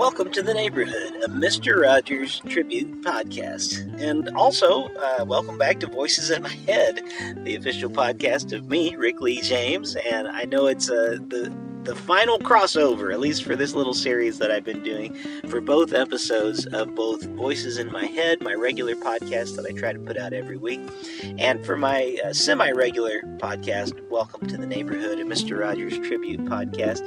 Welcome to the neighborhood, a Mr. Rogers tribute podcast. And also, welcome back to Voices in My Head, the official podcast of me, Rick Lee James. And I know it's the final crossover, at least for this little series that I've been doing for both episodes of both Voices in My Head, my regular podcast that I try to put out every week, and for my semi-regular podcast, Welcome to the Neighborhood, a Mr. Rogers tribute podcast.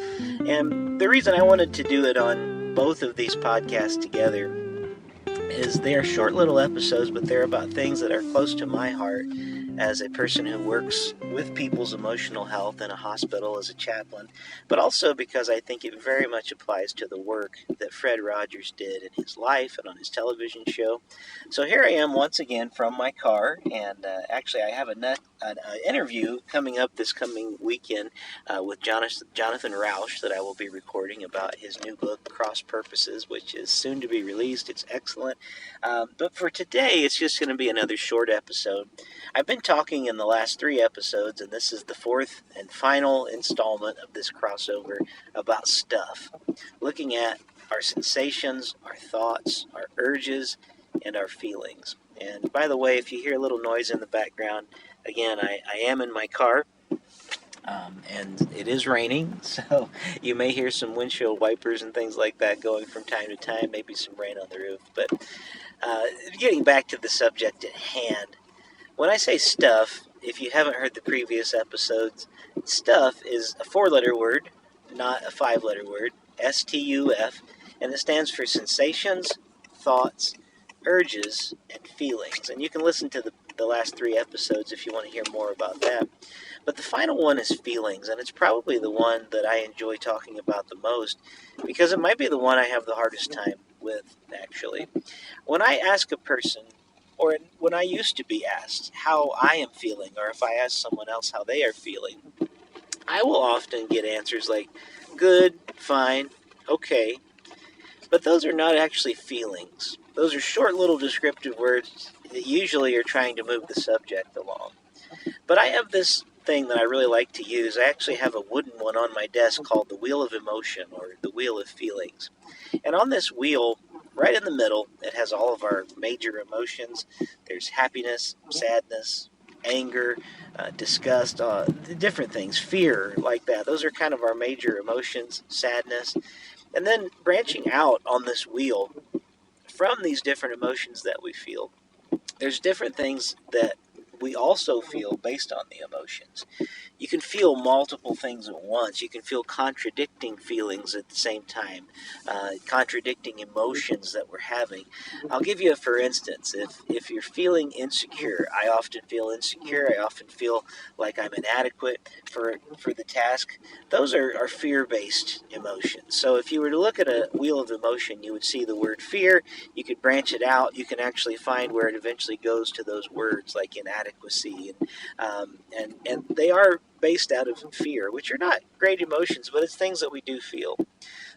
And the reason I wanted to do it on both of these podcasts together is they are short little episodes, but they're about things that are close to my heart as a person who works with people's emotional health in a hospital as a chaplain, but also because I think it very much applies to the work that Fred Rogers did in his life and on his television show. So here I am once again from my car, and actually I have an interview coming up this coming weekend with Jonathan Rauch that I will be recording about his new book, Cross Purposes, which is soon to be released. It's excellent. But for today, it's just going to be another short episode. I've been talking in the last 3 episodes, and this is the 4th and final installment of this crossover about stuff, looking at our sensations, our thoughts, our urges, and our feelings. And by the way, if you hear a little noise in the background, again, I am in my car, and it is raining, so you may hear some windshield wipers and things like that going from time to time, maybe some rain on the roof. But getting back to the subject at hand, when I say stuff, if you haven't heard the previous episodes, stuff is a 4-letter word, not a 5-letter word, S-T-U-F, and it stands for sensations, thoughts, urges, and feelings. And you can listen to the last 3 episodes if you want to hear more about that. But the final one is feelings, and it's probably the one that I enjoy talking about the most because it might be the one I have the hardest time with, actually. When I ask a person, or when I used to be asked how I am feeling, or if I ask someone else how they are feeling, I will often get answers like, good, fine, okay. But those are not actually feelings. Those are short little descriptive words that usually are trying to move the subject along. But I have this thing that I really like to use. I actually have a wooden one on my desk called the Wheel of Emotion, or the Wheel of Feelings. And on this wheel, right in the middle, it has all of our major emotions. There's happiness, sadness, anger, disgust, different things, fear, like that. Those are kind of our major emotions, sadness. And then branching out on this wheel from these different emotions that we feel, there's different things that we also feel based on the emotions. You can feel multiple things at once. You can feel contradicting feelings at the same time, contradicting emotions that we're having. I'll give you a for instance. If you're feeling insecure, I often feel insecure. I often feel like I'm inadequate for the task. Those are fear-based emotions. So if you were to look at a wheel of emotion, you would see the word fear. You could branch it out. You can actually find where it eventually goes to those words like inadequacy, and they are based out of fear, which are not great emotions, but it's things that we do feel.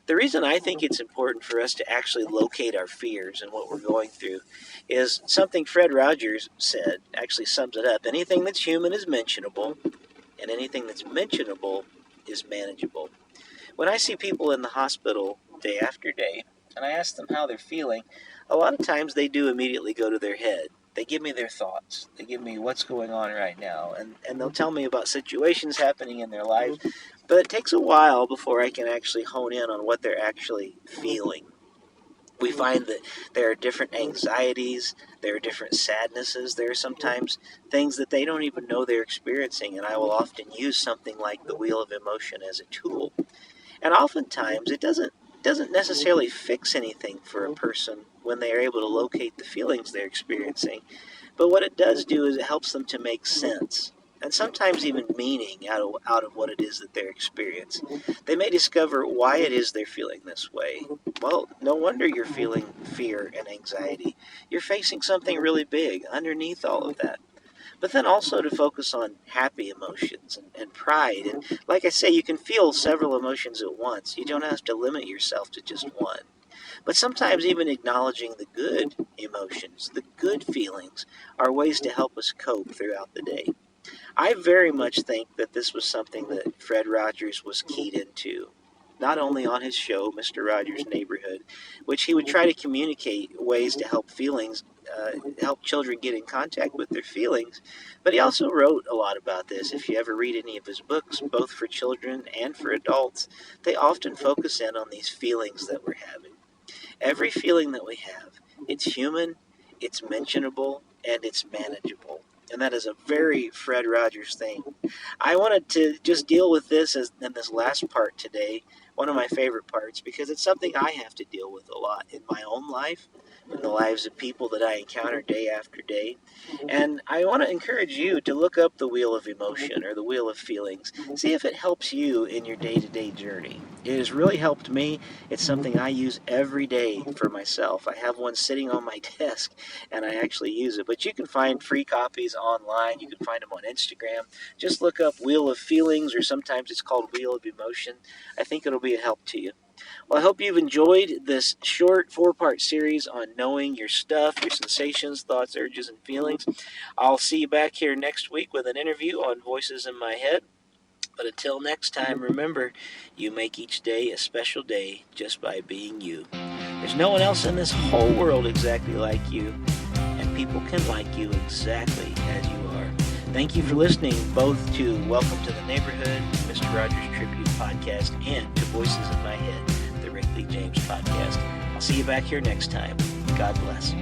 The reason I think it's important for us to actually locate our fears and what we're going through is something Fred Rogers said, actually sums it up. Anything that's human is mentionable, and anything that's mentionable is manageable. When I see people in the hospital day after day, and I ask them how they're feeling, a lot of times they do immediately go to their head. They give me their thoughts. They give me what's going on right now. And they'll tell me about situations happening in their lives. But it takes a while before I can actually hone in on what they're actually feeling. We find that there are different anxieties, there are different sadnesses, there are sometimes things that they don't even know they're experiencing, and I will often use something like the Wheel of Emotion as a tool. And oftentimes it doesn't necessarily fix anything for a person when they are able to locate the feelings they're experiencing. But what it does do is it helps them to make sense, and sometimes even meaning out of what it is that they're experiencing. They may discover why it is they're feeling this way. Well, no wonder you're feeling fear and anxiety. You're facing something really big underneath all of that. But then also to focus on happy emotions and pride. And like I say, you can feel several emotions at once. You don't have to limit yourself to just one. But sometimes even acknowledging the good emotions, the good feelings, are ways to help us cope throughout the day. I very much think that this was something that Fred Rogers was keyed into. not only on his show, Mr. Rogers' Neighborhood, which he would try to communicate ways to help children get in contact with their feelings, but he also wrote a lot about this. If you ever read any of his books, both for children and for adults, they often focus in on these feelings that we're having. Every feeling that we have, it's human, it's mentionable, and it's manageable. And that is a very Fred Rogers thing. I wanted to just deal with this in this last part today, one of my favorite parts, because it's something I have to deal with a lot in my own life, in the lives of people that I encounter day after day. And I want to encourage you to look up the Wheel of Emotion or the Wheel of Feelings. See if it helps you in your day-to-day journey. It has really helped me. It's something I use every day for myself. I have one sitting on my desk, and I actually use it. But you can find free copies online. You can find them on Instagram. Just look up Wheel of Feelings, or sometimes it's called Wheel of Emotion. I think it'll be a help to you. Well, I hope you've enjoyed this short 4-part series on knowing your stuff, your sensations, thoughts, urges, and feelings. I'll see you back here next week with an interview on Voices in My Head. But until next time, remember, you make each day a special day just by being you. There's no one else in this whole world exactly like you, and people can like you exactly as you are. Thank you for listening both to Welcome to the Neighborhood, Mr. Rogers Tribute Podcast, and to Voices in My Head, the Rick Lee James Podcast. I'll see you back here next time. God bless.